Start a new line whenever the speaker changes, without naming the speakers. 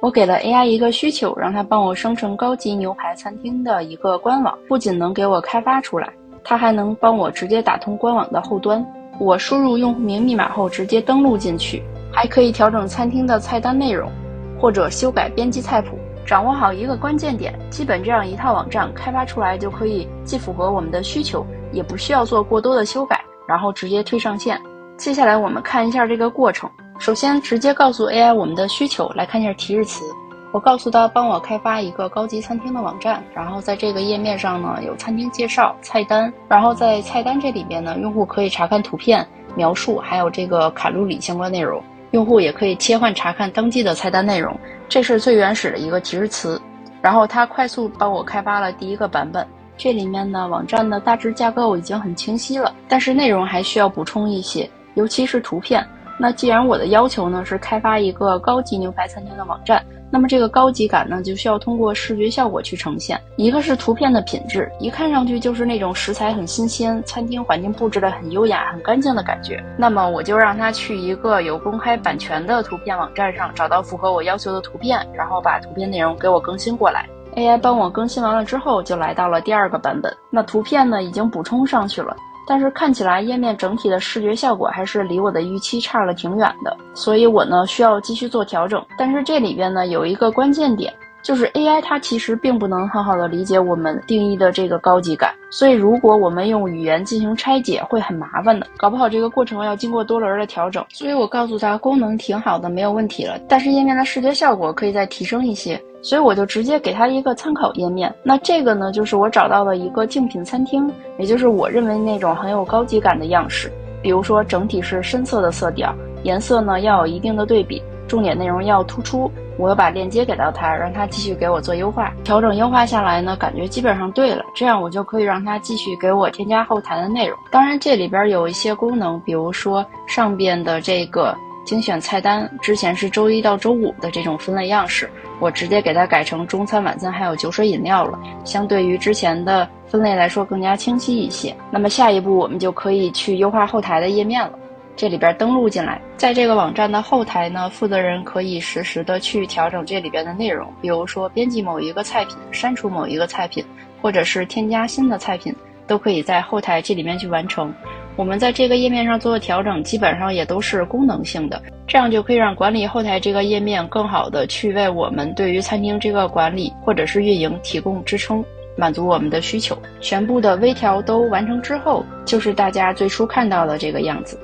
我给了 AI 一个需求，让它帮我生成高级牛排餐厅的一个官网，不仅能给我开发出来，它还能帮我直接打通官网的后端。我输入用户名密码后直接登录进去，还可以调整餐厅的菜单内容，或者修改编辑菜谱。掌握好一个关键点，基本这样一套网站开发出来就可以既符合我们的需求，也不需要做过多的修改，然后直接推上线。接下来我们看一下这个过程。首先直接告诉 AI 我们的需求，来看一下提示词。我告诉他帮我开发一个高级餐厅的网站，然后在这个页面上呢有餐厅介绍、菜单，然后在菜单这里边呢，用户可以查看图片、描述，还有这个卡路里相关内容。用户也可以切换查看当季的菜单内容，这是最原始的一个提示词。然后它快速帮我开发了第一个版本。这里面呢，网站的大致架构已经很清晰了，但是内容还需要补充一些，尤其是图片。那既然我的要求呢是开发一个高级牛排餐厅的网站，那么这个高级感呢就需要通过视觉效果去呈现。一个是图片的品质，一看上去就是那种食材很新鲜，餐厅环境布置得很优雅、很干净的感觉。那么我就让他去一个有公开版权的图片网站上找到符合我要求的图片，然后把图片内容给我更新过来。AI 帮我更新完了之后，就来到了第二个版本。那图片呢已经补充上去了，但是看起来页面整体的视觉效果还是离我的预期差了挺远的，所以我呢需要继续做调整。但是这里边呢有一个关键点，就是 AI 它其实并不能很好的理解我们定义的这个高级感，所以如果我们用语言进行拆解会很麻烦的，搞不好这个过程要经过多轮的调整。所以我告诉他功能挺好的，没有问题了，但是页面的视觉效果可以再提升一些，所以我就直接给他一个参考页面。那这个呢就是我找到的一个竞品餐厅，也就是我认为那种很有高级感的样式。比如说整体是深色的色调，颜色呢要有一定的对比，重点内容要突出。我要把链接给到他，让他继续给我做优化。调整优化下来呢，感觉基本上对了，这样我就可以让他继续给我添加后台的内容。当然这里边有一些功能，比如说上边的这个精选菜单，之前是周一到周五的这种分类样式，我直接给它改成中餐、晚餐还有酒水饮料了，相对于之前的分类来说更加清晰一些。那么下一步我们就可以去优化后台的页面了。这里边登录进来，在这个网站的后台呢，负责人可以实时的去调整这里边的内容，比如说编辑某一个菜品，删除某一个菜品，或者是添加新的菜品，都可以在后台这里面去完成。我们在这个页面上做的调整基本上也都是功能性的，这样就可以让管理后台这个页面更好的去为我们对于餐厅这个管理或者是运营提供支撑，满足我们的需求。全部的微调都完成之后，就是大家最初看到的这个样子。